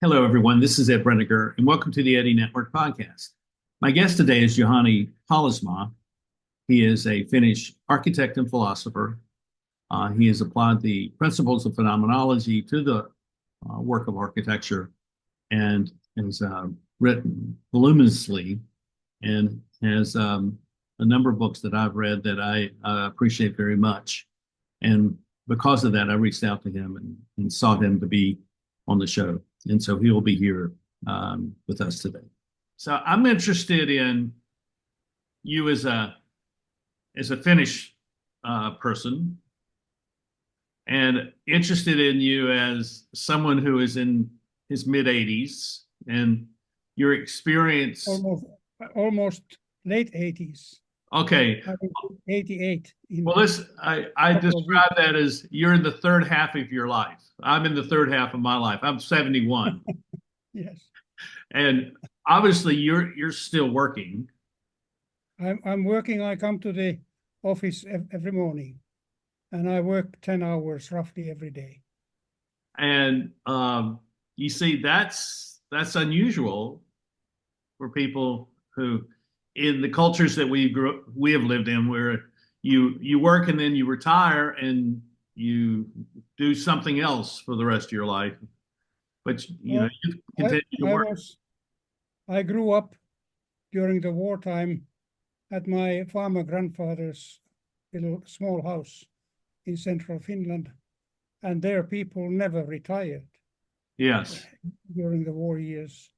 Hello, everyone. This is Ed Breniger, and welcome to the Eddie Network podcast. My guest today is Juhani Pallasmaa. He is a Finnish architect and philosopher. He has applied the principles of phenomenology to the work of architecture and has written voluminously and has a number of books that I've read that I appreciate very much. And because of that, I reached out to him and sought him to be on the show. And so he will be here with us today. So I'm interested in you as a Finnish person, and interested in you as someone who is in his mid 80s and your experience. Almost late 80s. Okay. 88. Well, I describe that as you're in the third half of your life. I'm in the third half of my life. I'm 71. Yes. And obviously you're still working. I'm working. I come to the office every morning, and I work 10 hours roughly every day. And you see, that's unusual for people who, in the cultures that we have lived in, where you work and then you retire and you do something else for the rest of your life. But you continue to work. I grew up during the wartime at my farmer grandfather's little small house in central Finland, and there people never retired. Yes. During the war years,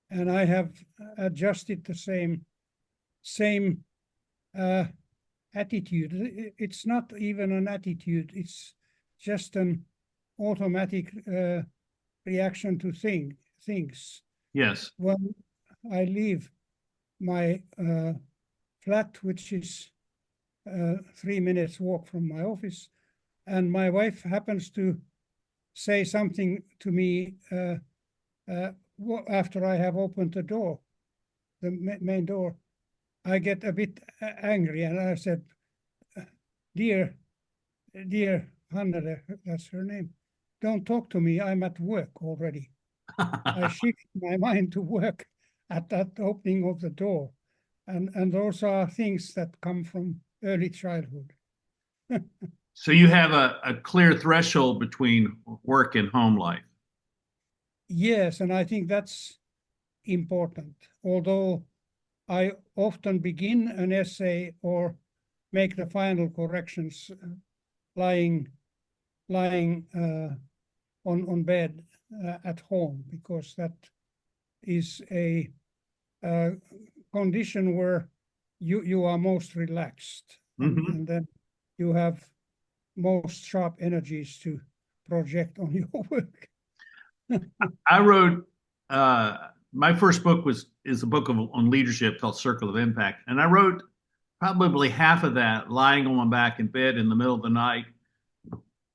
and I have adjusted the same attitude. It's not even an attitude. It's just an automatic reaction to things. Yes. When I leave my flat, which is 3 minutes walk from my office, and my wife happens to say something to me after I have opened the door, the main door, I get a bit angry, and I said, dear Hannah, that's her name, don't talk to me, I'm at work already. I shift my mind to work at that opening of the door. And those are things that come from early childhood. So you have a clear threshold between work and home life. Yes, and I think that's important. Although I often begin an essay or make the final corrections lying on bed at home, because that is a condition where you are most relaxed, and then you have most sharp energies to project on your work. I wrote my first book is a book on leadership called Circle of Impact, and I wrote probably half of that lying on my back in bed in the middle of the night,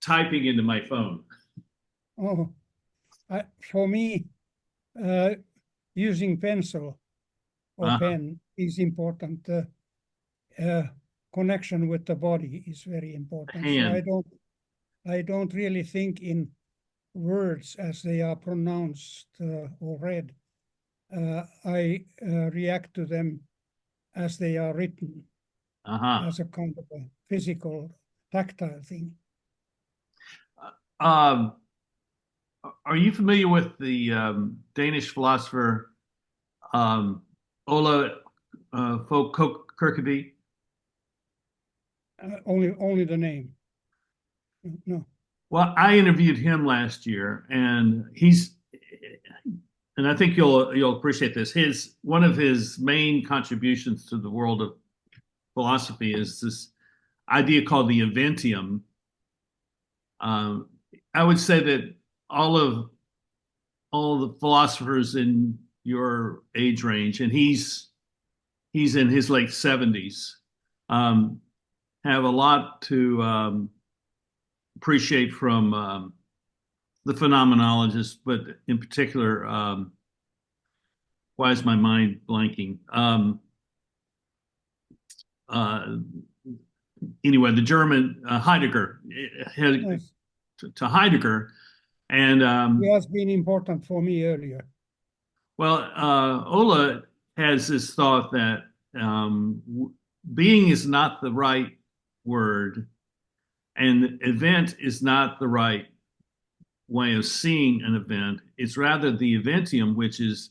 typing into my phone. Oh, for me, using pencil or pen is important. Connection with the body is very important. Hand. So I don't really think in words as they are pronounced or read. I react to them as they are written, as a kind of a physical, tactile thing. Are you familiar with the Danish philosopher Ola Fogh Kirkeby? Only the name. No. Well, I interviewed him last year, and I think you'll appreciate this. One of his main contributions to the world of philosophy is this idea called the Eventium. I would say that all the philosophers in your age range, and he's in his late 70s, have a lot to appreciate from the phenomenologists, but in particular, why is my mind blanking? Anyway, the German Heidegger. Yes. To Heidegger, And It has been important for me earlier. well, Ola has this thought that being is not the right word, and event is not the right way of seeing an event. It's rather the eventium, which is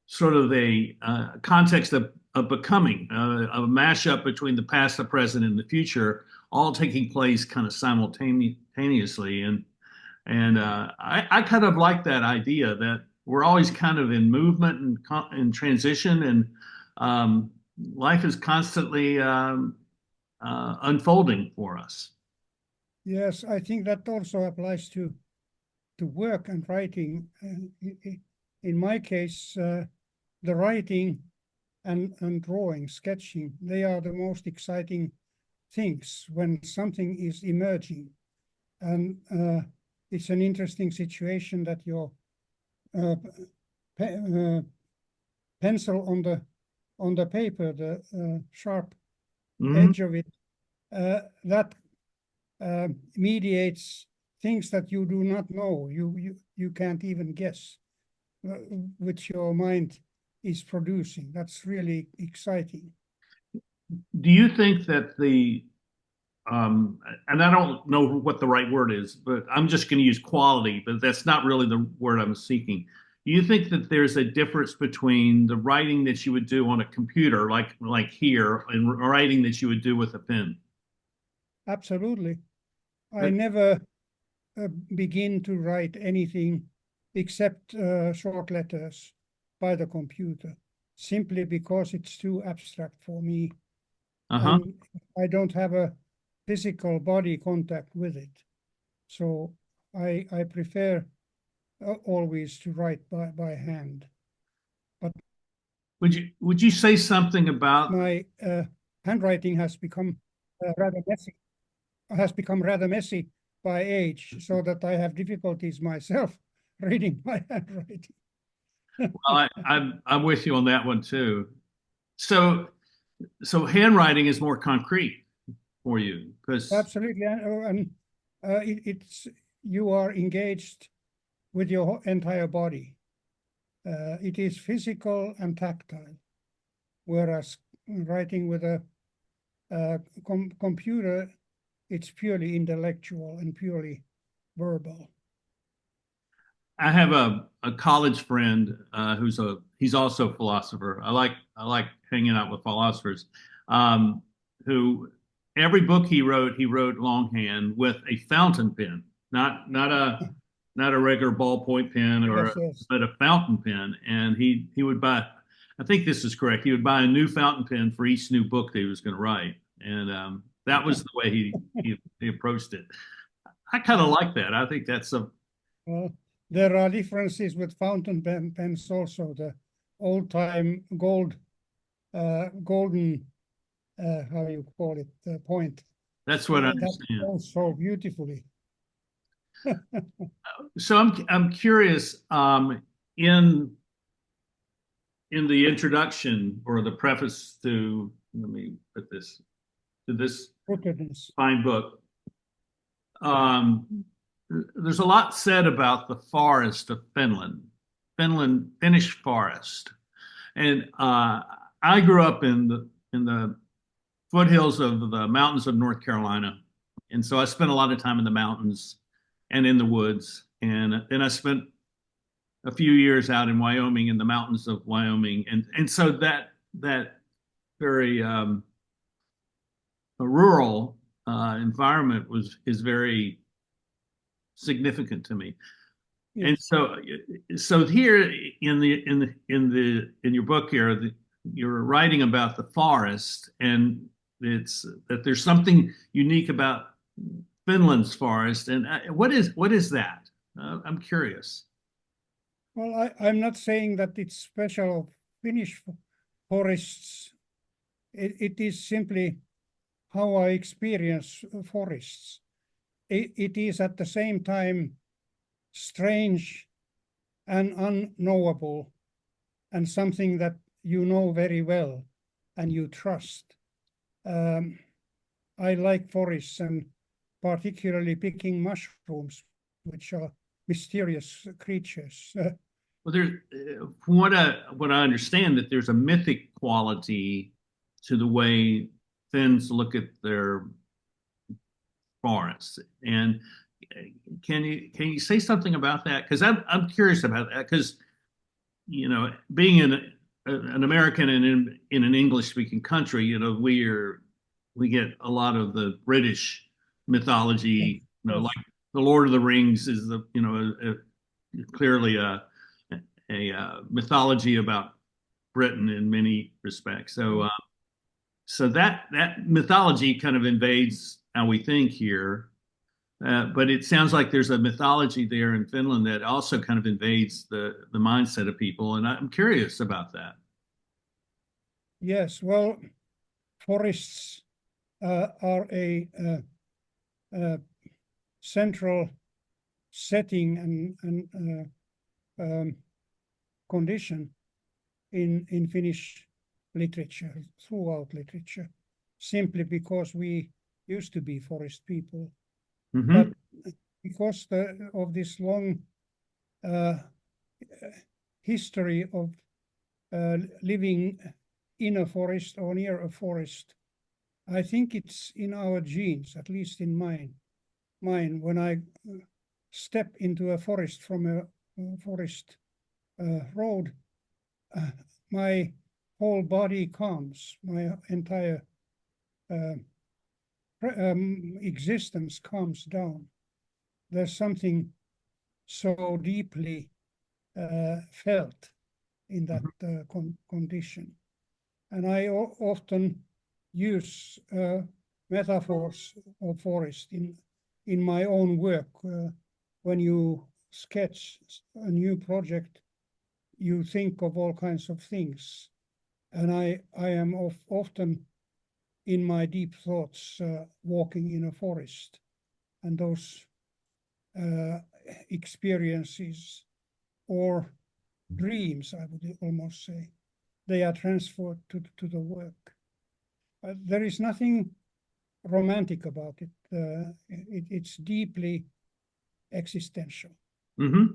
sort of a context of becoming, a mashup between the past, the present, and the future, all taking place kind of simultaneously. And I kind of like that idea that we're always kind of in movement and transition, and life is constantly unfolding for us. Yes, I think that also applies to work and writing. In my case, the writing and drawing, sketching, they are the most exciting things when something is emerging. And it's an interesting situation that your pencil on the paper, the sharp edge of it, that mediates things that you do not know. You can't even guess which your mind is producing. That's really exciting. Do you think that and I don't know what the right word is, but I'm just going to use quality, but that's not really the word I'm seeking. Do you think that there's a difference between the writing that you would do on a computer, like here, and writing that you would do with a pen? Absolutely. I never begin to write anything except short letters by the computer, simply because it's too abstract for me. And I don't have a physical body contact with it. So I prefer always to write by hand. But would you say something about my handwriting has become rather messy by age, so that I have difficulties myself reading my handwriting. well, I'm with you on that one too. So handwriting is more concrete for you because Absolutely, and it's you are engaged with your entire body. It is physical and tactile, whereas writing with a computer, it's purely intellectual and purely verbal. I have a college friend he's also a philosopher. I like hanging out with philosophers. Who every book he wrote longhand with a fountain pen, not a regular ballpoint pen but a fountain pen. And he would buy. I think this is correct. He would buy a new fountain pen for each new book that he was going to write, and that was the way he approached it. I kind of like that. I think that's a Well, there are differences with fountain pens also. The old-time golden, how you call it, point. That's what I That understand. goes so beautifully. So I'm curious, in the introduction or the preface to let me put this to this Rootedness. fine book, there's a lot said about the forest of Finnish forest, and I grew up in the foothills of the mountains of North Carolina, and so I spent a lot of time in the mountains and in the woods, and then I spent a few years out in Wyoming in the mountains of Wyoming, and so that very rural environment is very significant to me. Yes. And so here in your book here, you're writing about the forest, and it's that there's something unique about Finland's forest. And what is that? I'm curious. Well, I'm not saying that it's special of Finnish forests. It is simply how I experience forests. It is at the same time strange and unknowable, and something that you know very well and you trust. I like forests, and particularly picking mushrooms, which are mysterious creatures. Well, from what I understand, that there's a mythic quality to the way Finns look at their forests. And can you say something about that? Because I'm curious about that. Because being an American and in an English speaking country, we get a lot of the British mythology. Like the Lord of the Rings is clearly a mythology about Britain in many respects. So that mythology kind of invades how we think here. But it sounds like there's a mythology there in Finland that also kind of invades the mindset of people, and I'm curious about that. Yes, well, forests are a central setting and condition in Finnish literature, throughout literature, simply because we used to be forest people. Mm-hmm. But because of this long history of living in a forest or near a forest, I think it's in our genes, at least in mine. When I step into a forest from a forest road, my whole body calms, my entire existence calms down. There's something so deeply felt in that condition. And I often use metaphors of forest in my own work. When you sketch a new project, you think of all kinds of things. And I am often in my deep thoughts walking in a forest. And those experiences or dreams, I would almost say, they are transferred to the work. There is nothing romantic about it. It's deeply existential. Mm-hmm.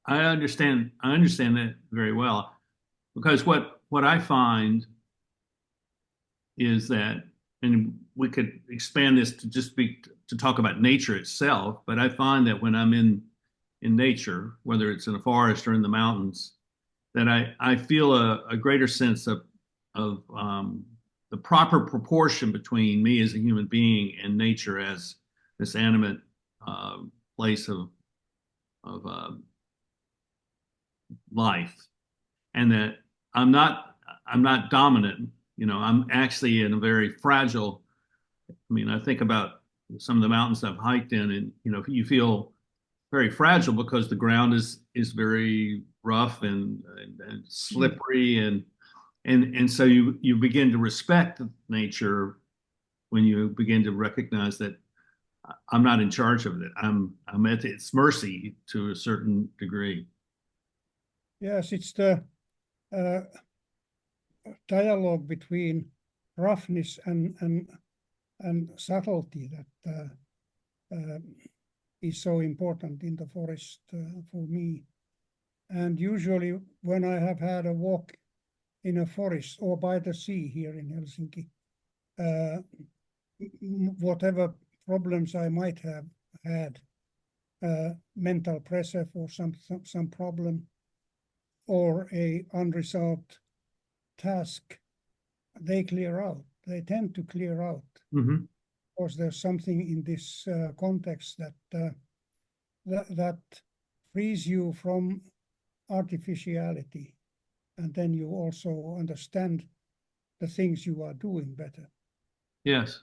I understand that very well, because what I find is that, and we could expand this to just to talk about nature itself, but I find that when I'm in nature, whether it's in a forest or in the mountains, that I feel a greater sense of the proper proportion between me as a human being and nature as this animate place of life, and that I'm not dominant. I'm actually in a very fragile. I mean, I think about some of the mountains I've hiked in, and you feel very fragile because the ground is very rough and slippery, and so you begin to respect nature when you begin to recognize that I'm not in charge of it. I'm at its mercy to a certain degree. Yes, it's the dialogue between roughness and subtlety that is so important in the forest for me. And usually when I have had a walk in a forest or by the sea here in Helsinki, whatever problems I might have had, mental pressure for some problem or a unresolved task, they clear out. They tend to clear out. Mm-hmm. Because there's something in this context that frees you from artificiality, and then you also understand the things you are doing better. Yes,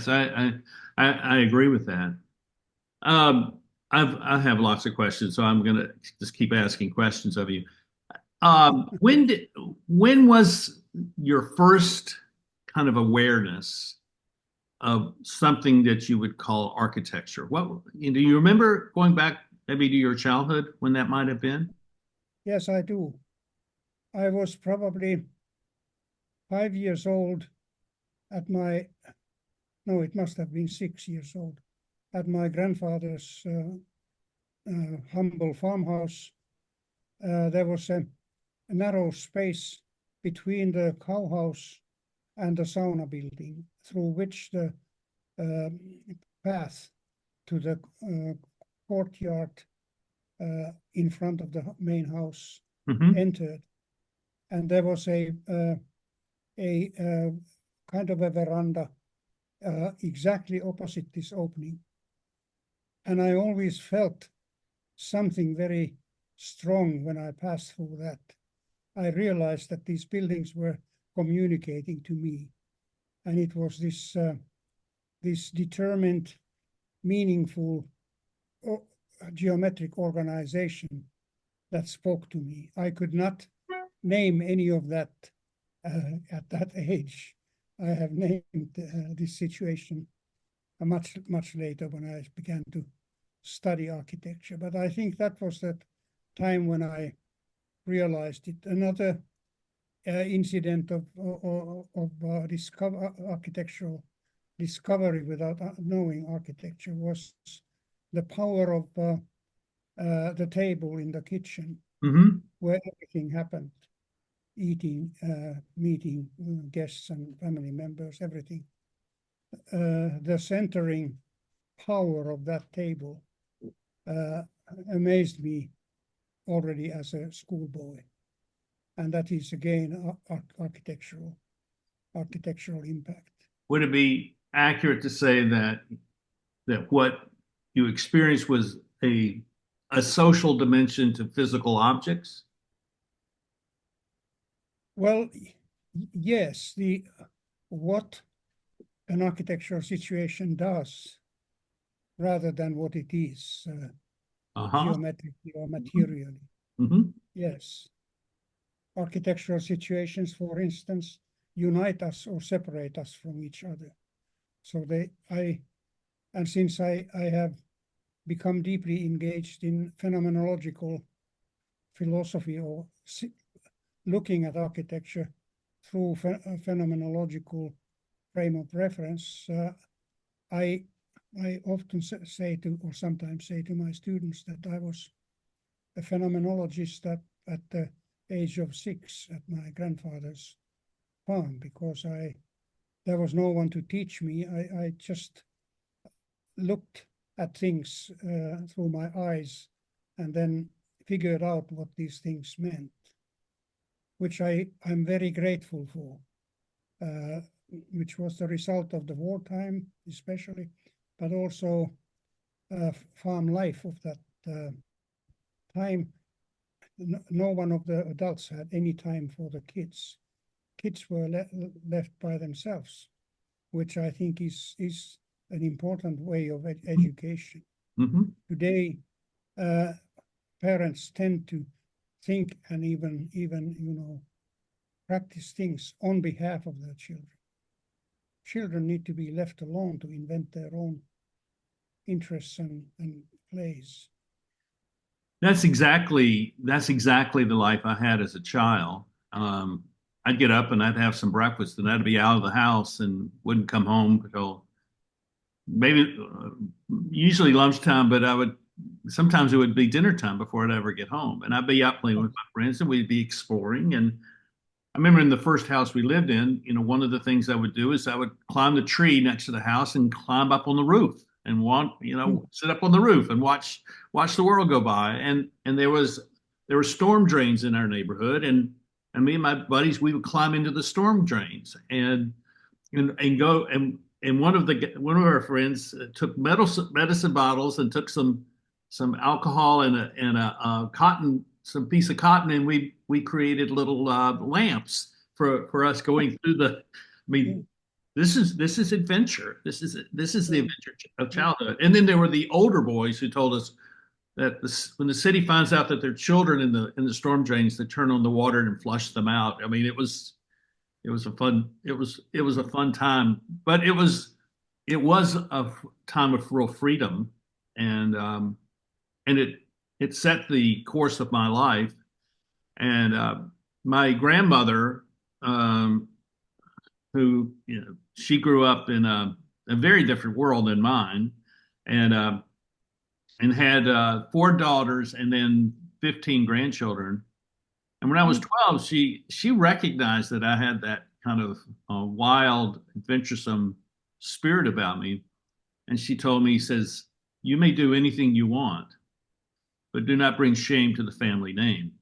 I agree with that. I have lots of questions, so I'm gonna just keep asking questions of you. When was your first kind of awareness of something that you would call architecture? Do you remember going back maybe to your childhood when that might have been? Yes, I do. I was probably 5 years old it must have been 6 years old, at my grandfather's humble farmhouse, there was a narrow space between the cowhouse and the sauna building, through which the path to the courtyard in front of the main house entered. And there was a kind of a veranda exactly opposite this opening. And I always felt something very strong when I passed through that. I realized that these buildings were communicating to me. And it was this, this determined, meaningful geometric organization that spoke to me. I could not name any of that at that age. I have named this situation much later when I began to study architecture. But I think that was the time when I realized it. Another incident of architectural discovery without knowing architecture was the power of the table in the kitchen, where everything happened. Eating, meeting guests and family members, everything. The centering power of that table amazed me already as a schoolboy. And that is again architectural impact. Would it be accurate to say that what you experienced was a social dimension to physical objects? Well, yes, what an architectural situation does, rather than what it is, geometrically or materially. Yes. Architectural situations, for instance, unite us or separate us from each other. So and since I have become deeply engaged in phenomenological philosophy, or looking at architecture through a phenomenological frame of reference, I often say to, or sometimes say to my students, that I was a phenomenologist at the age of 6 at my grandfather's farm, because there was no one to teach me. I just looked at things through my eyes and then figured out what these things meant, which I'm very grateful for, which was the result of the wartime especially, but also farm life of that time. No one of the adults had any time for the kids. Kids were left by themselves, which I think is an important way of education. Today, parents tend to think and even practice things on behalf of their children. Children need to be left alone to invent their own interests and plays. That's exactly the life I had as a child. I'd get up and I'd have some breakfast, and I'd be out of the house and wouldn't come home until maybe usually lunchtime, but sometimes it would be dinner time before I'd ever get home. And I'd be out playing with my friends, and we'd be exploring. And I remember in the first house we lived in, one of the things I would do is I would climb the tree next to the house and climb up on the roof and sit up on the roof and watch the world go by. And there were storm drains in our neighborhood, and me and my buddies, we would climb into the storm drains and go. And one of our friends took medicine bottles and took some alcohol and a some piece of cotton, and we created little lamps for us going through the. I mean, this is adventure. This is the adventure of childhood. And then there were the older boys who told us that when the city finds out that their children in the storm drains, they turn on the water and flush them out. I mean, it was a fun time, but it was a time of real freedom, and it set the course of my life. And my grandmother, who she grew up in a very different world than mine, and and had 4 daughters and then 15 grandchildren. And when I was 12, she recognized that I had that kind of wild, adventuresome spirit about me. And she told me, says, you may do anything you want, but do not bring shame to the family name.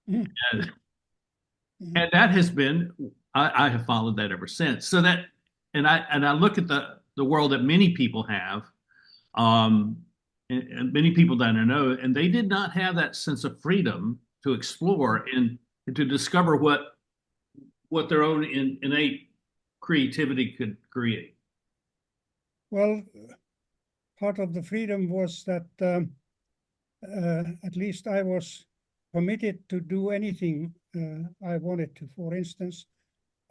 Mm. And, Mm. and that has been, I have followed that ever since. So that, and I look at the world that many people have, um, and many people that I know, and they did not have that sense of freedom to explore and to discover what their own innate creativity could create. Well, part of the freedom was that at least I was permitted to do anything I wanted to. For instance,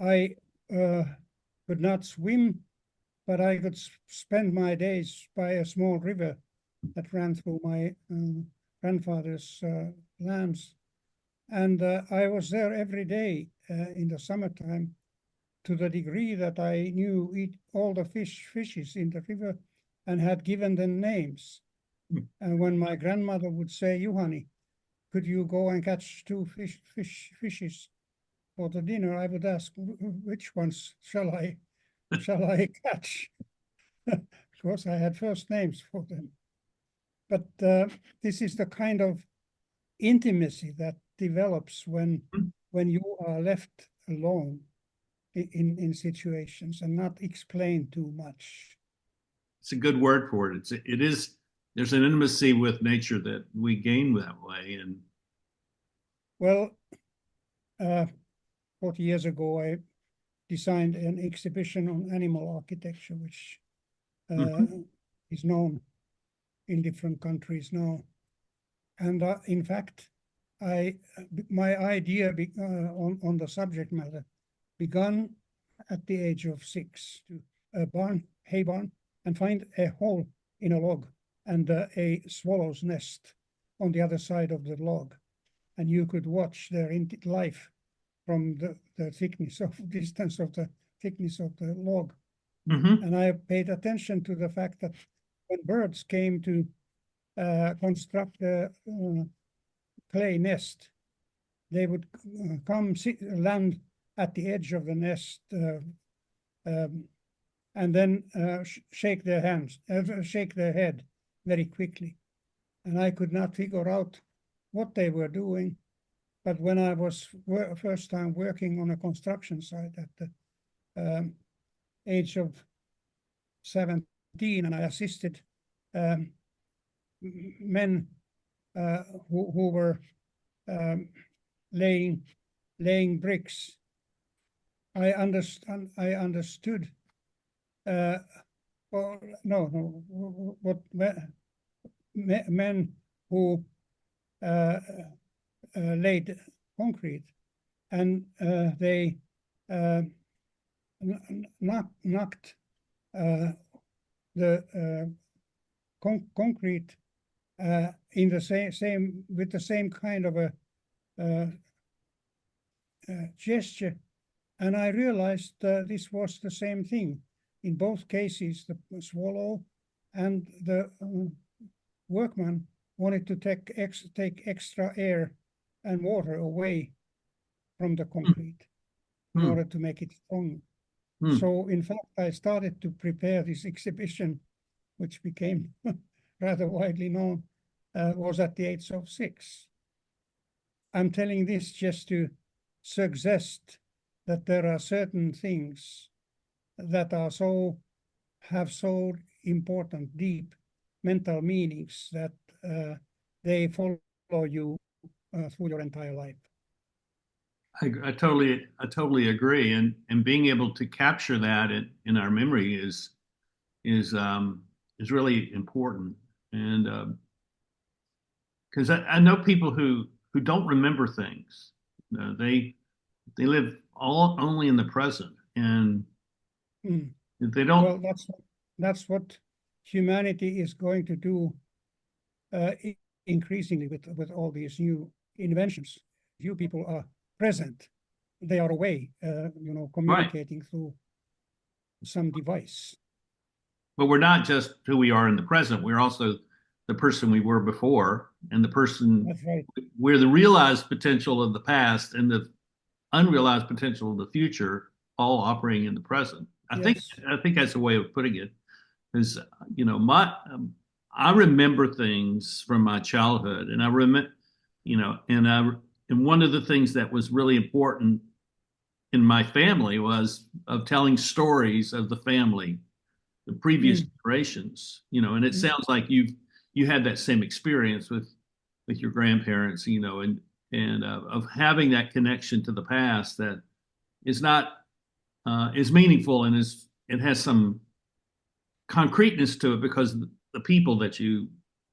I could not swim, but I could spend my days by a small river that ran through my grandfather's lands. And I was there every day in the summertime, to the degree that I knew all the fishes in the river and had given them names. And when my grandmother would say, Juhani, could you go and catch 2 fishes for the dinner? I would ask, which ones shall I catch? Because I had first names for them. But this is the kind of intimacy that develops when you are left alone in situations and not explain too much. It's a good word for it. It is. There's an intimacy with nature that we gain that way. And well, 40 years ago, I designed an exhibition on animal architecture, which is known in different countries now. And in fact, my idea on the subject matter began at the age of 6 to a hay barn, and find a hole in a log and a swallow's nest on the other side of the log. And you could watch their life from the distance of the thickness of the log. And I paid attention to the fact that when birds came to construct a clay nest, they would land at the edge of the nest and then shake their head very quickly. And I could not figure out what they were doing. But when I was first time working on a construction site at the age of 17, and I assisted men who were laying bricks, I understood. What men who laid concrete, and they knocked the concrete in the same with the same kind of a gesture, and I realized this was the same thing. In both cases, the swallow and the workman wanted to take extra air and water away from the concrete in order to make it strong. So in fact, I started to prepare this exhibition, which became rather widely known, was at the age of 6. I'm telling this just to suggest that there are certain things that are have so important, deep mental meanings that they follow you through your entire life. I totally agree, and being able to capture that in our memory is really important. And because I know people who don't remember things, they live only in the present, and they don't. Well, that's what humanity is going to do increasingly with all these new inventions. Few people are present; they are away, communicating through some device. But we're not just who we are in the present. We're also the person we were before and the person That's right. where the realized potential of the past and the unrealized potential of the future all operating in the present. Yes. I think that's a way of putting it. Is my I remember things from my childhood, and I remember and one of the things that was really important in my family was of telling stories of the family, the previous Mm, generations, and it mm, sounds like you had that same experience with your grandparents, and of having that connection to the past that is not is meaningful and it has some concreteness to it because of the people that you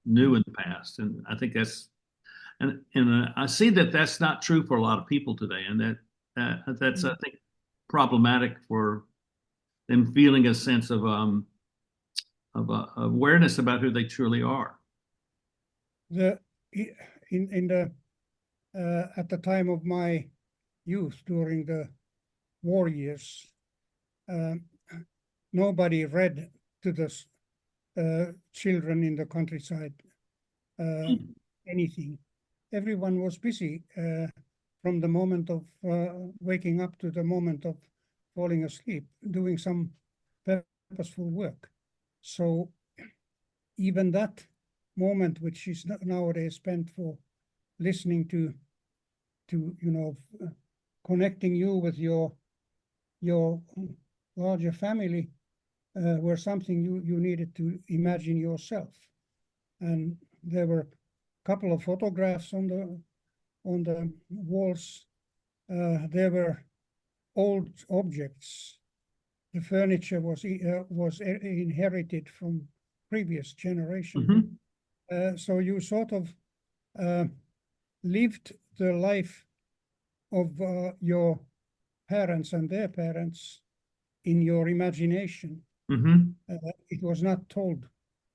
knew in the past. And I think and I see that that's not true for a lot of people today, and that's I mm. think problematic for them feeling a sense of awareness about who they truly are. The in the at the time of my youth during the war years, um, nobody read to the children in the countryside anything. Everyone was busy from the moment of waking up to the moment of falling asleep, doing some purposeful work. So even that moment, which is nowadays spent for listening to connecting you with your larger family, were something you needed to imagine yourself. And there were a couple of photographs on the walls. There were old objects. The furniture was inherited from previous generation. Mm-hmm. So you sort of lived the life of your parents and their parents in your imagination. Mm-hmm. It was not told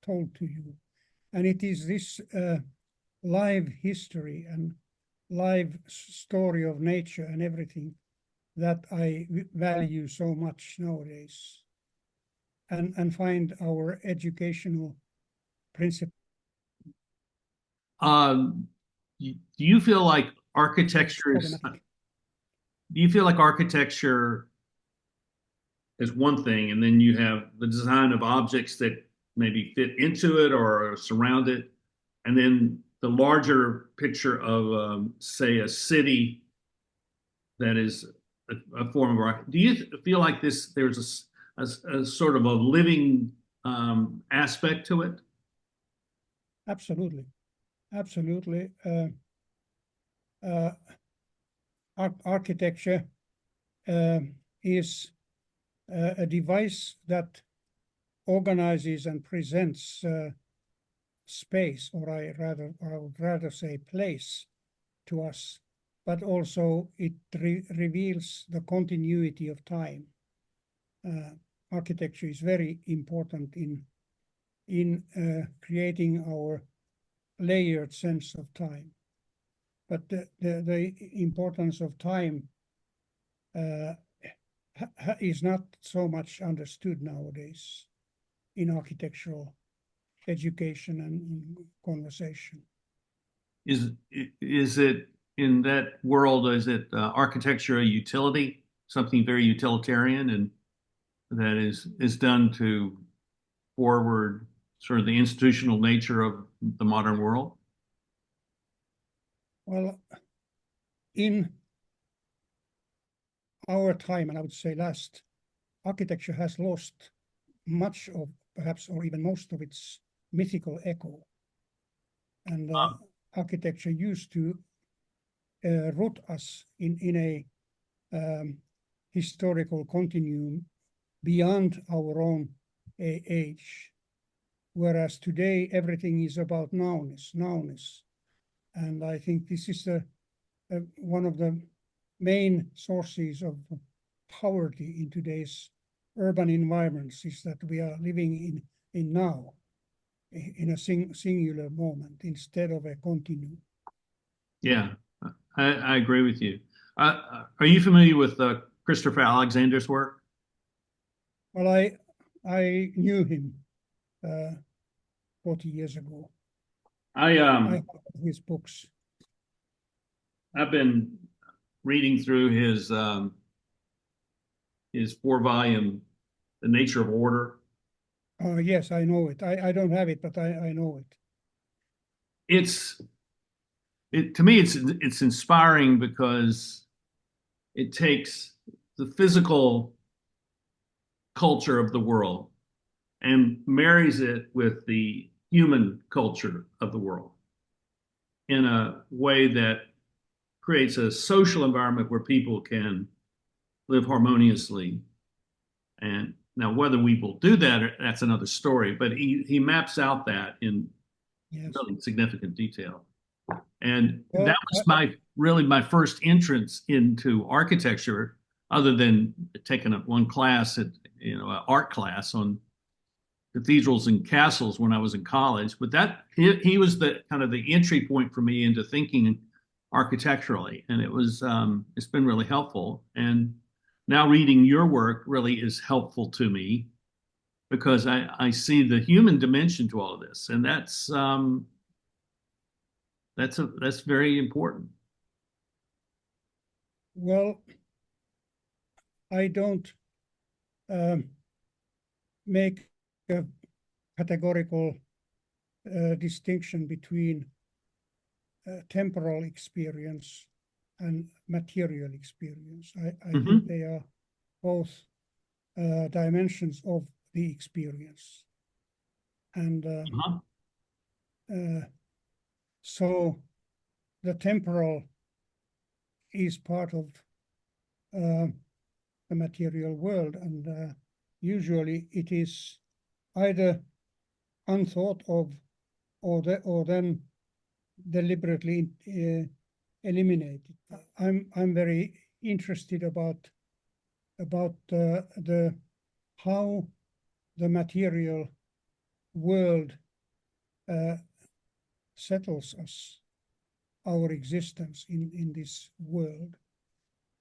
to you, and it is this live history and live story of nature and everything that I value so much nowadays, and find our educational principle. Do you feel like architecture is? Problematic. Do you feel like architecture is one thing, and then you have the design of objects that maybe fit into it or surround it, and then the larger picture of, say, a city that is a form of art. Do you feel like there's a sort of a living aspect to it? Absolutely, absolutely. Uh, Architecture is a device that organizes and presents space, or I would rather say place, to us, but also it reveals the continuity of time. Architecture is very important in creating our layered sense of time. But the importance of time is not so much understood nowadays in architectural education and conversation. Is it in that world? Is it architecture a utility, something very utilitarian, and that is done to forward sort of the institutional nature of the modern world? Well, in our time, and I would say last, architecture has lost much of, perhaps, or even most of its mythical echo. And architecture used to root us in a historical continuum beyond our own age. Whereas today, everything is about nowness. And I think this is one of the main sources of poverty in today's urban environments, is that we are living in now, in a singular moment instead of a continuum. Yeah, I agree with you. Are you familiar with Christopher Alexander's work? Well, I knew him 40 years ago. I I have his books. I've been reading through his 4 volume The Nature of Order. Yes, I know it. I don't have it, but I know it. It's it to me it's inspiring because it takes the physical culture of the world and marries it with the human culture of the world in a way that creates a social environment where people can live harmoniously. And now, whether we will do that, that's another story. But he maps out that in Yes. really significant detail. And that Well, was my first entrance into architecture, other than taking up one class at an art class on cathedrals and castles when I was in college. But he was the kind of the entry point for me into thinking architecturally, and it's been really helpful. And now reading your work really is helpful to me because I see the human dimension to all of this, and that's very important. well, I don't make a categorical distinction between temporal experience and material experience. I think Mm-hmm. they are both dimensions of the experience. And Uh-huh. so the temporal is part of the material world, and usually it is either unthought of or then deliberately eliminated. I'm very interested about the how the material world settles us, our existence in this world.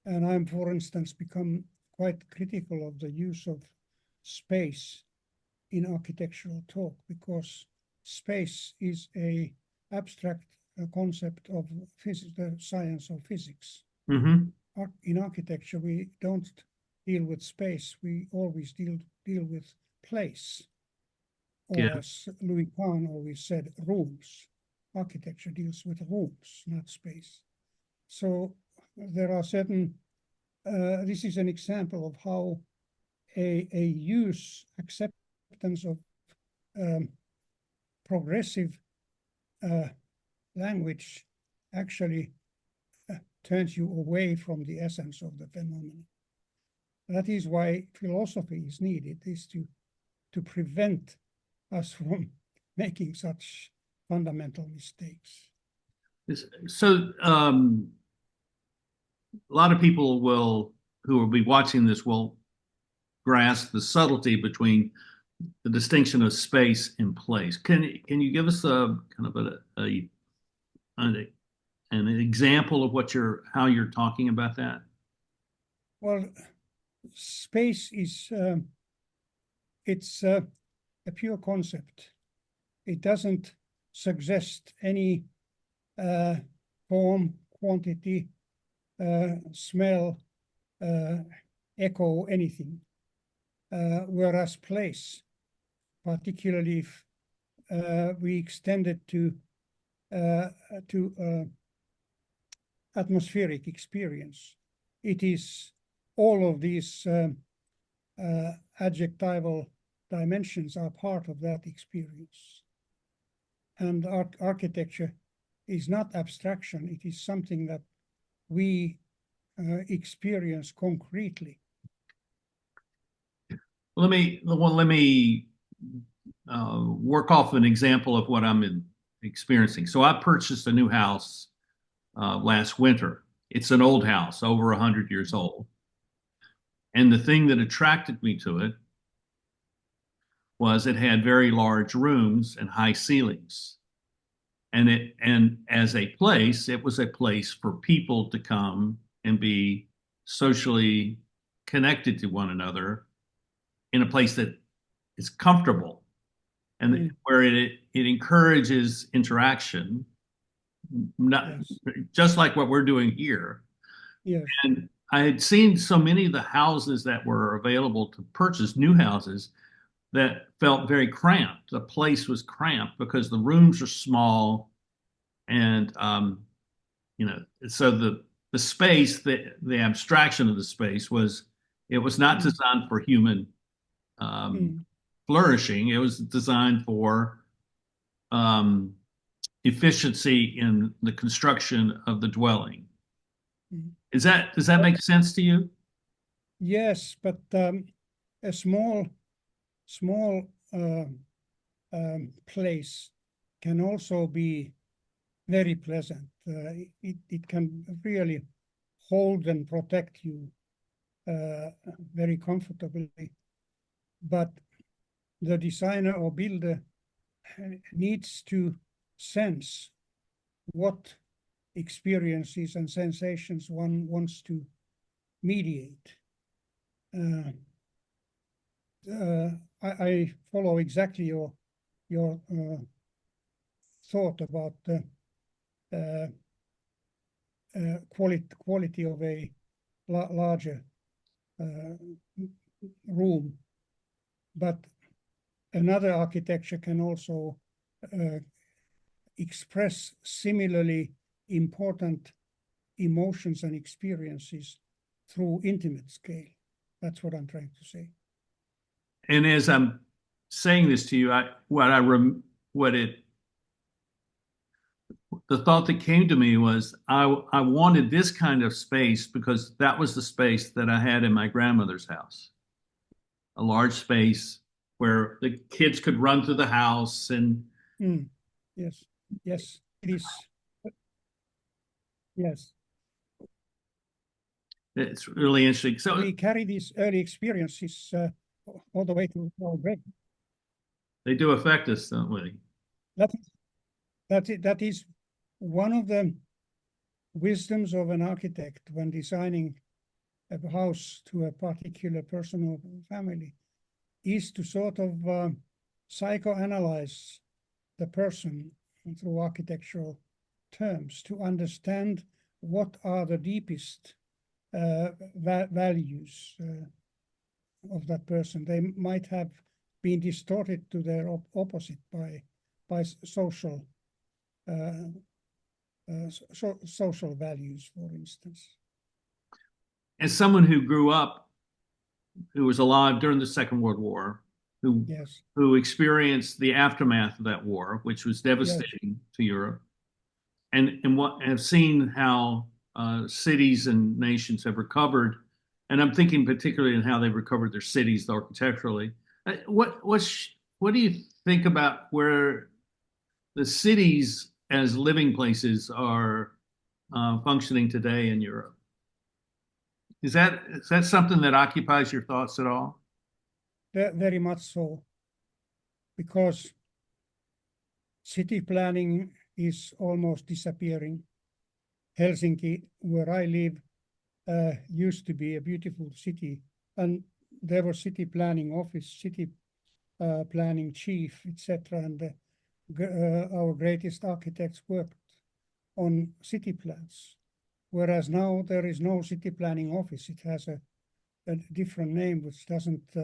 And I'm, for instance, become quite critical of the use of space in architectural talk, because space is a abstract concept of physics, the science of physics. Mm-hmm. In architecture, we don't deal with space. We always deal with place, Yeah. or as Louis Kahn always said, rooms. Architecture deals with rooms, not space. So there are certain. This is an example of how a use acceptance of progressive language actually turns you away from the essence of the phenomenon. That is why philosophy is needed, is to prevent us from making such fundamental mistakes. So, a lot of people who will be watching this will grasp the subtlety between the distinction of space and place. Can you give us a kind of an example of how you're talking about that? Well, space is it's a pure concept. It doesn't suggest any form, quantity, smell, echo, anything. Whereas place, particularly if we extend it to atmospheric experience, it is all of these adjectival dimensions are part of that experience. And architecture is not abstraction, it is something that we experience concretely. Let me work off an example of what I'm experiencing. So I purchased a new house last winter. It's an old house, over 100 years old. And the thing that attracted me to it was it had very large rooms and high ceilings. And as a place, it was a place for people to come and be socially connected to one another in a place that is comfortable. and where it encourages interaction, not Yes. just like what we're doing here. Yes. And I had seen so many of the houses that were available to purchase, new houses, that felt very cramped. The place was cramped because the rooms are small, and so the space, the abstraction of the space was, it was not designed for human flourishing. It was designed for efficiency in the construction of the dwelling. Does that make sense to you? Yes, but a small place can also be very pleasant. It can really hold and protect you very comfortably. But the designer or builder needs to sense what experiences and sensations one wants to mediate. I follow exactly your thought about the quality of a larger room, but another architecture can also express similarly important emotions and experiences through intimate scale. That's what I'm trying to say. And as I'm saying this to you, the thought that came to me was, I wanted this kind of space because that was the space that I had in my grandmother's house. A large space where the kids could run through the house and yes, it is. Yes. It's really interesting. So we carry these early experiences all the way to our grave. They do affect us, don't we? That is one of the wisdoms of an architect when designing a house to a particular person or family, is to sort of psychoanalyze the person through architectural terms, to understand what are the deepest values of that person. They might have been distorted to their opposite by social social values, for instance. As someone who grew up, who was alive during the Second World War, who experienced the aftermath of that war, which was devastating to Europe, and have seen how cities and nations have recovered, and I'm thinking particularly in how they've recovered their cities architecturally. What do you think about where the cities as living places are functioning today in Europe? Is that something that occupies your thoughts at all? Very much so, because city planning is almost disappearing. Helsinki, where I live, used to be a beautiful city, and there was city planning office, city planning chief, etc. And our greatest architects worked on city plans. Whereas now there is no city planning office. It has a different name, which doesn't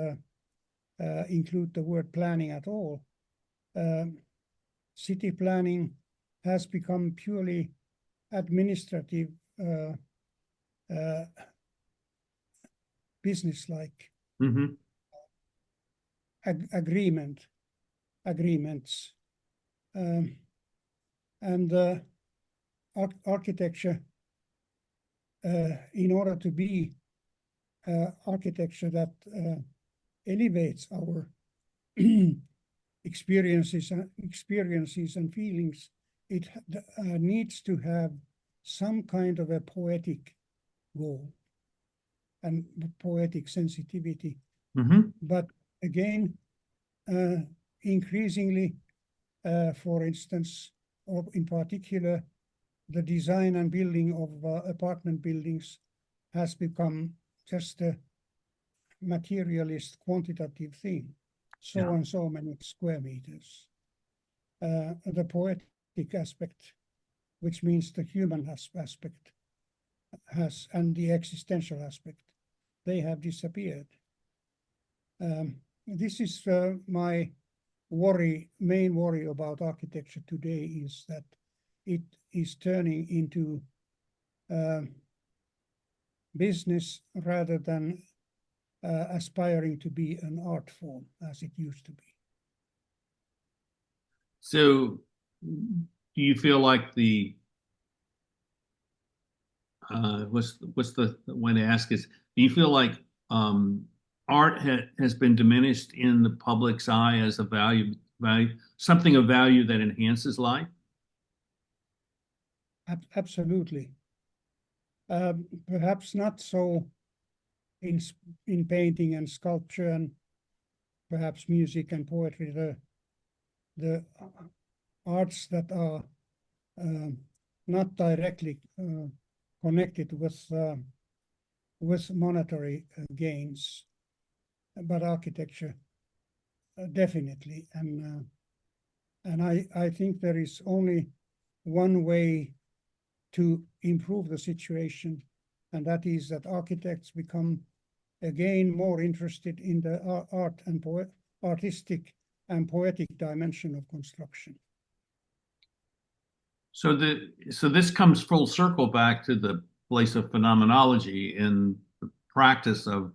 include the word planning at all. City planning has become purely administrative, business-like agreements, and architecture, in order to be architecture that elevates our experiences and feelings, it needs to have some kind of a poetic goal and poetic sensitivity. But again, increasingly, for instance, or in particular, the design and building of apartment buildings has become just a materialist, quantitative thing. so and so many square meters. The poetic aspect, which means the human aspect, and the existential aspect, they have disappeared. This is my main worry about architecture today, is that it is turning into business rather than aspiring to be an art form as it used to be. So do you feel like what's the way to ask is, do you feel like art has been diminished in the public's eye as a value, something of value that enhances life? Absolutely. Perhaps not so in painting and sculpture and perhaps music and poetry, the arts that are not directly connected with monetary gains, but architecture definitely. And I think there is only one way to improve the situation, and that is that architects become again more interested in the art and artistic and poetic dimension of construction. So this comes full circle back to the place of phenomenology in the practice of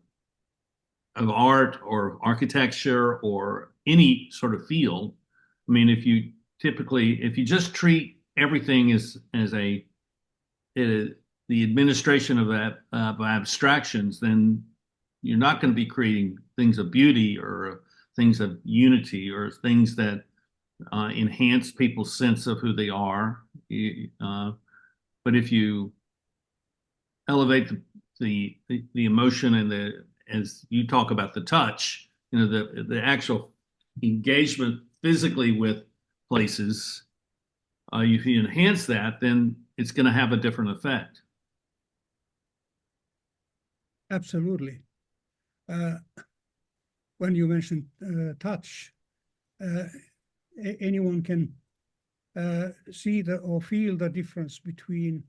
art or architecture or any sort of field. I mean, if you just treat everything as the administration of abstractions, then you're not going to be creating things of beauty or things of unity or things that enhance people's sense of who they are. But if you elevate the emotion and as you talk about the touch, the actual engagement physically with places, if you enhance that, then it's going to have a different effect. Absolutely. When you mentioned touch, anyone can see or feel the difference between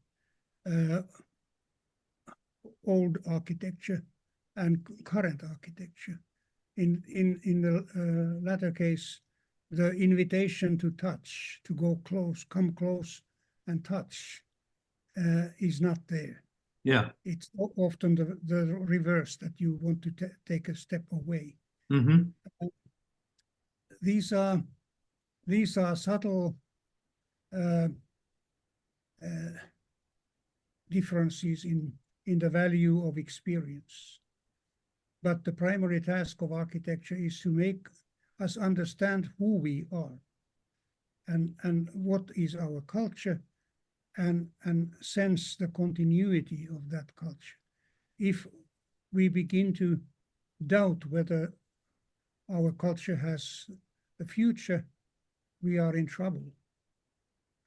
old architecture and current architecture. In the latter case, the invitation to touch, to go close, come close and touch, is not there. Yeah. It's often the reverse, that you want to take a step away. Mm-hmm. These are subtle differences in the value of experience. But the primary task of architecture is to make us understand who we are and what is our culture, and sense the continuity of that culture. If we begin to doubt whether our culture has a future, we are in trouble.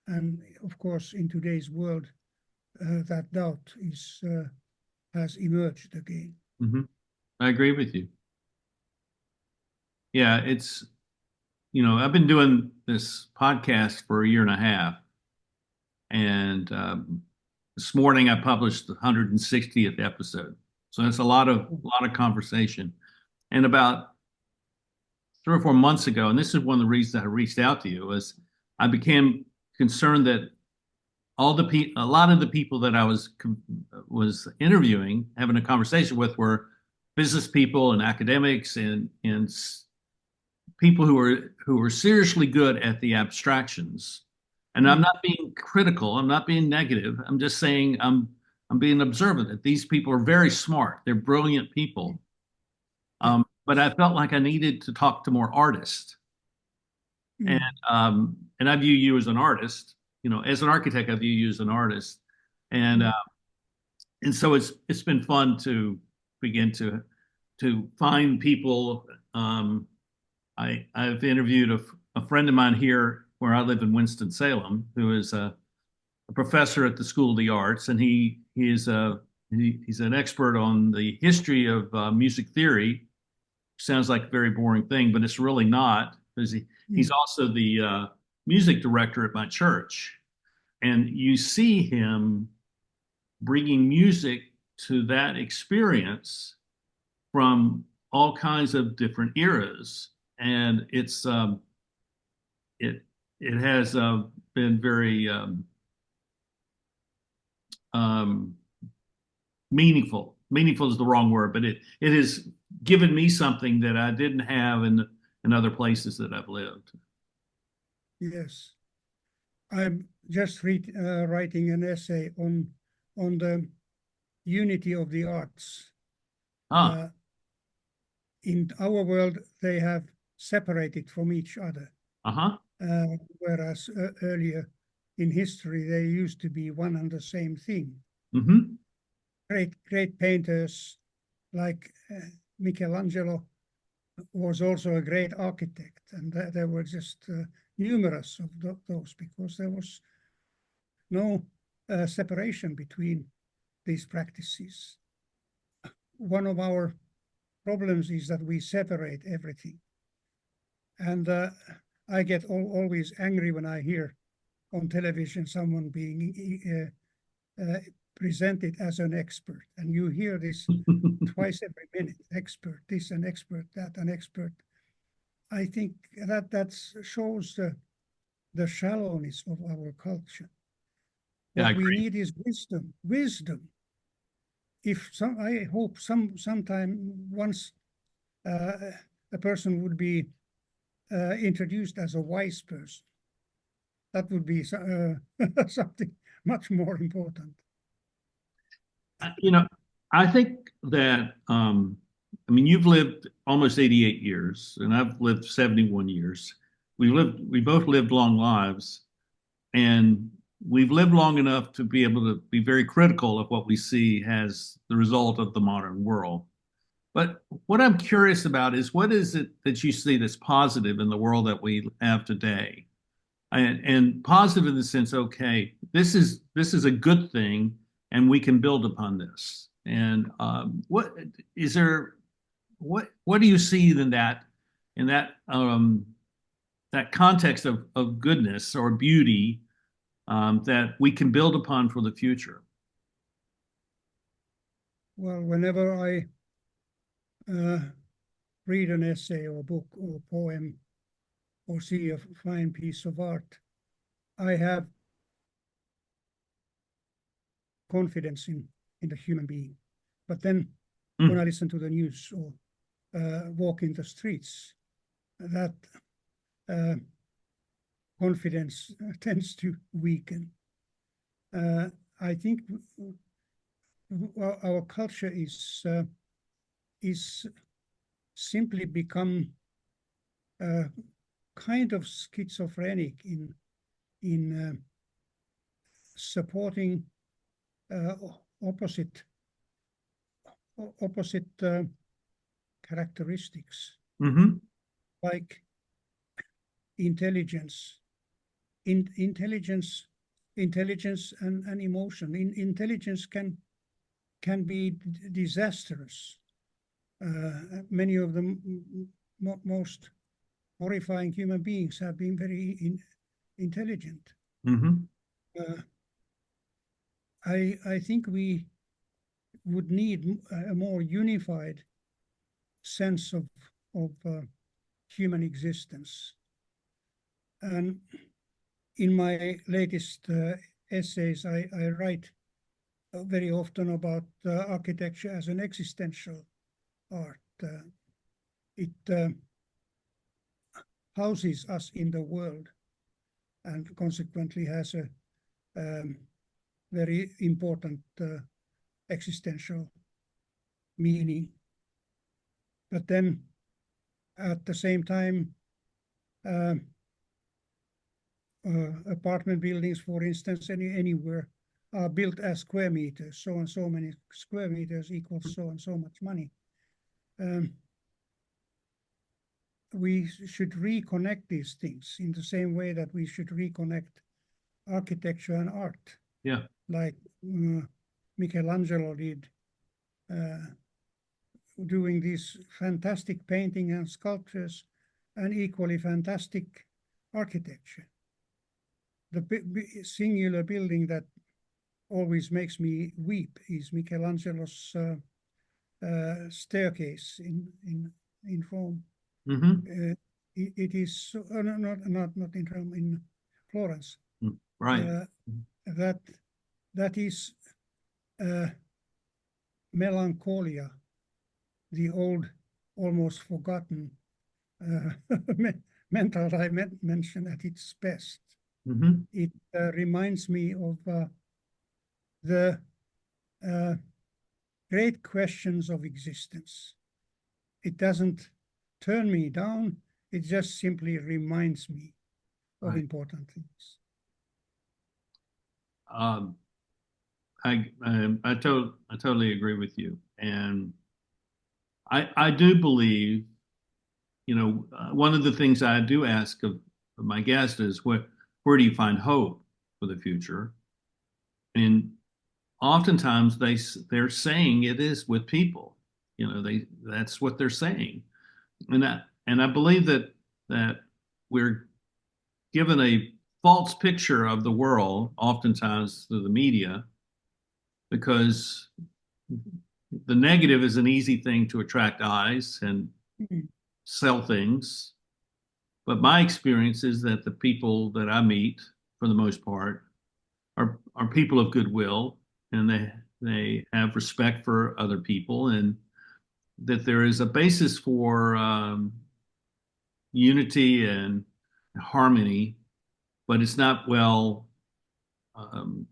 And of course, in today's world, that doubt has emerged again. Mm-hmm. I agree with you. Yeah, I've been doing this podcast for a year and a half. And this morning I published the 160th episode. So that's a lot of conversation. And about 3 or 4 months ago, and this is one of the reasons I reached out to you, was I became concerned that a lot of the people that I was interviewing, having a conversation with, were business people and academics and people who were seriously good at the abstractions. And I'm not being critical. I'm not being negative. I'm just saying I'm being observant that these people are very smart. They're brilliant people. But I felt like I needed to talk to more artists. And I view you as an artist. As an architect, I view you as an artist. And so it's been fun to begin to find people. I've interviewed a friend of mine here where I live in Winston-Salem, who is a professor at the School of the Arts, and he's an expert on the history of music theory, sounds like a very boring thing, but it's really not, because he's also the music director at my church. And you see him bringing music to that experience from all kinds of different eras. And it has been very um, meaningful. Meaningful is the wrong word, but it has given me something that I didn't have in other places that I've lived. Yes, I'm just writing an essay on the unity of the arts. Ah, In our world, they have separated from each other, uh-huh. whereas earlier in history, they used to be one and the same thing. Mm-hmm. Great painters like Michelangelo was also a great architect, and there were just numerous of those, because there was no separation between these practices. One of our problems is that we separate everything. And I get always angry when I hear on television someone being presented as an expert. And you hear this twice every minute, expert this, an expert that, an expert. I think that shows the shallowness of our culture. Yeah, I What we agree. need is wisdom. I hope sometime once a person would be introduced as a wise person. That would be something much more important. You know, I think that I mean, you've lived almost 88 years, and I've lived 71 years. We both lived long lives, and we've lived long enough to be able to be very critical of what we see as the result of the modern world. But what I'm curious about is, what is it that you see that's positive in the world that we have today? And positive in the sense, okay, this is a good thing, and we can build upon this. And what is there? What do you see in that context of goodness or beauty that we can build upon for the future? Well, whenever I read an essay or book or poem or see a fine piece of art, I have confidence in the human being. But then when I listen to the news or walk in the streets, that confidence tends to weaken. I think our culture is simply become kind of schizophrenic in supporting opposite characteristics, like intelligence and emotion. Intelligence can be disastrous. Many of the most horrifying human beings have been very intelligent. I think we would need a more unified sense of human existence. And in my latest essays, I write very often about architecture as an existential art. It houses us in the world and consequently has a very important existential meaning. But then at the same time, apartment buildings, for instance, anywhere are built as square meters. So and so many square meters equals so and so much money. We should reconnect these things in the same way that we should reconnect architecture and art. Yeah. Like Michelangelo did doing these fantastic painting and sculptures and equally fantastic architecture. The singular building that always makes me weep is Michelangelo's staircase in Rome. Mm-hmm. It is so, not in Rome, in Florence. Right. That is melancholia, the old, almost forgotten mental dimension at its best. Mm-hmm. It reminds me of the great questions of existence. It doesn't turn me down, it just simply reminds me of important things. I totally agree with you, and I do believe, one of the things I do ask of my guest is where do you find hope for the future? And oftentimes they're saying it is with people. That's what they're saying, and I believe that we're given a false picture of the world oftentimes through the media, because the negative is an easy thing to attract eyes and sell things. But my experience is that the people that I meet, for the most part, are people of goodwill, and they have respect for other people, and that there is a basis for unity and harmony, but it's not well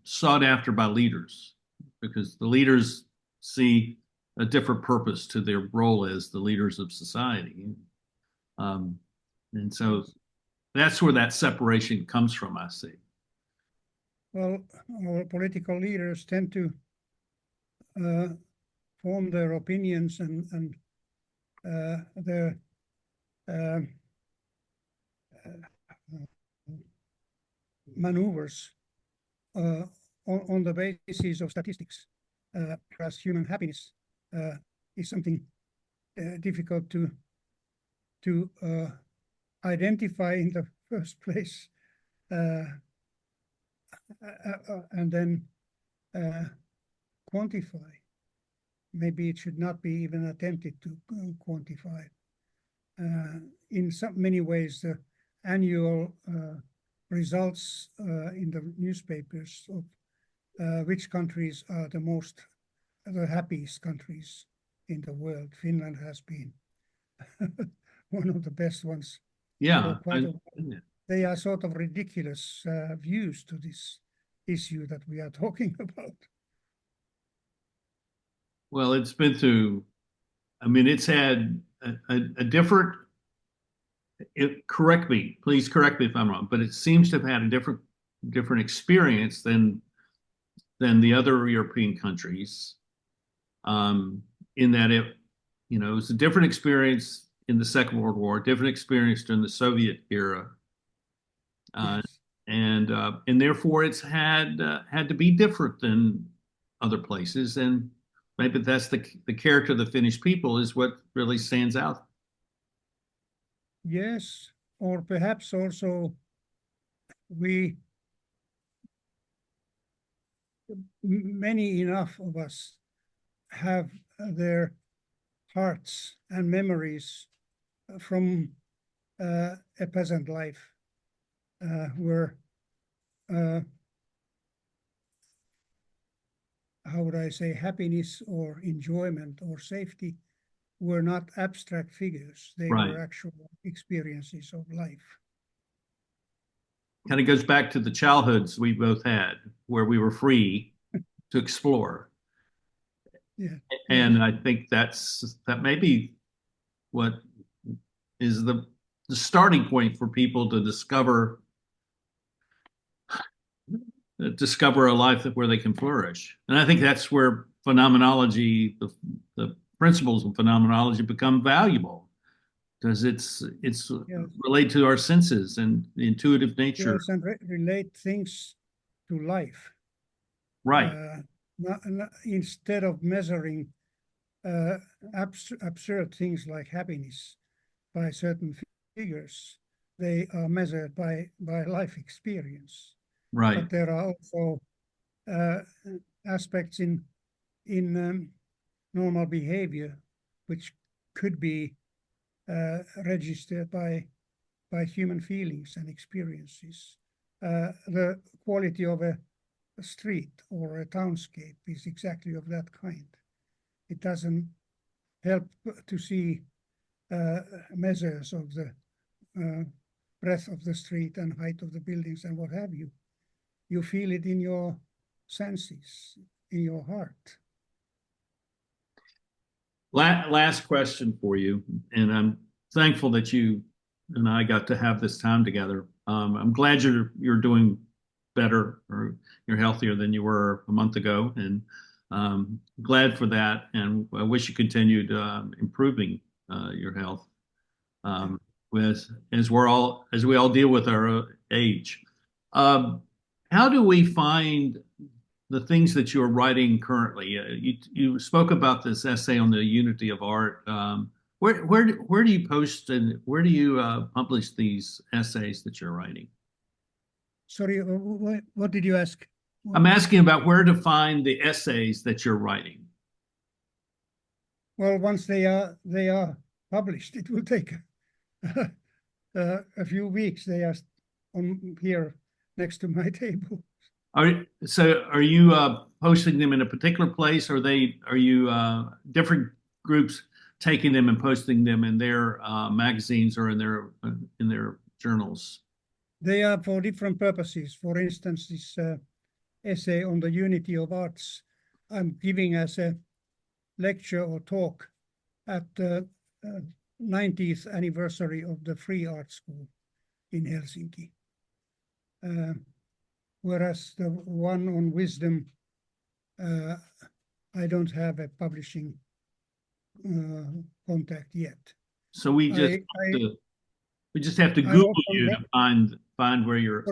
sought after by leaders, because the leaders see a different purpose to their role as the leaders of society. And so that's where that separation comes from, I see. Well, our political leaders tend to form their opinions and their maneuvers on the basis of statistics. Whereas human happiness is something difficult to identify in the first place, and then quantify. Maybe it should not be even attempted to quantify. In many ways, the annual results in the newspapers of which countries are the happiest countries in the world. Finland has been one of the best ones. Yeah, they are sort of ridiculous views to this issue that we are talking about. Well, it's been through, it's had a different, please correct me if I'm wrong, but it seems to have had a different experience than the other European countries, in that it was a different experience in the Second World War, different experience during the Soviet era, Yes. and therefore it's had to be different than other places, and maybe that's the character of the Finnish people is what really stands out. Yes, or perhaps also many enough of us have their hearts and memories from a peasant life, where how would I say, happiness or enjoyment or safety were not abstract figures. They Right. were actual experiences of life. Kind of goes back to the childhoods we both had, where we were free to explore. Yeah. And Yes. I think that may be what is the starting point for people to discover a life where they can flourish. And I think that's where phenomenology, the principles of phenomenology become valuable, because it's Yes. related to our senses and the intuitive nature. Yes, and relate things to life. Right. Instead of measuring absurd things like happiness by certain figures. They are measured by life experience. Right. But there are also aspects in normal behavior which could be registered by human feelings and experiences. The quality of a street or a townscape is exactly of that kind. It doesn't help to see measures of the breadth of the street and height of the buildings and what have you. You feel it in your senses, in your heart. Last question for you, and I'm thankful that you and I got to have this time together. I'm glad you're doing better, or you're healthier than you were a month ago, and glad for that. And I wish you continued improving your health as we all deal with our age. How do we find the things that you're writing currently? You spoke about this essay on the unity of art. Where do you post and where do you publish these essays that you're writing? Sorry, what did you ask? I'm asking about where to find the essays that you're writing. Well, once they are published, it will take a few weeks. They are on here next to my table. Are you posting them in a particular place, or are you different groups taking them and posting them in their magazines or in their journals? They are for different purposes. For instance, this essay on the unity of arts I'm giving as a lecture or talk at the 90th anniversary of the Free Art School in Helsinki. Whereas the one on wisdom, I don't have a publishing contact yet. So we just have to Google you to find where you're.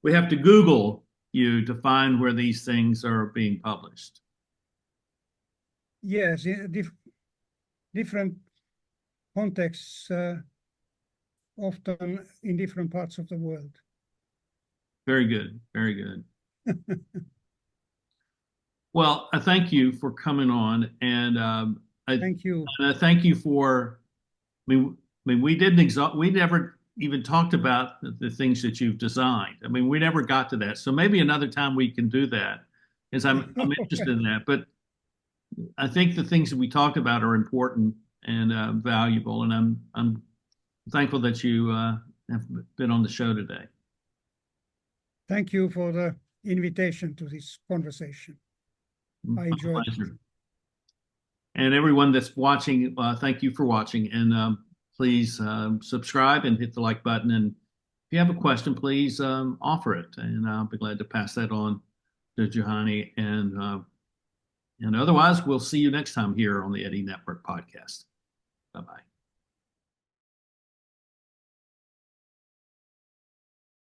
We have to Google you to find where these things are being published. Yes, different contexts, often in different parts of the world. Very good, very good. Well, I thank you for coming on, and thank you. And I thank you for. I mean, we never even talked about the things that you've designed. I mean, we never got to that. So maybe another time we can do that, because I'm interested in that. But I think the things that we talked about are important and valuable, and I'm thankful that you have been on the show today. Thank you for the invitation to this conversation. I enjoyed it. And everyone that's watching, thank you for watching. And please subscribe and hit the like button. And if you have a question, please offer it. And I'll be glad to pass that on to Juhani. And otherwise, we'll see you next time here on the Eddie Network podcast. Bye-bye.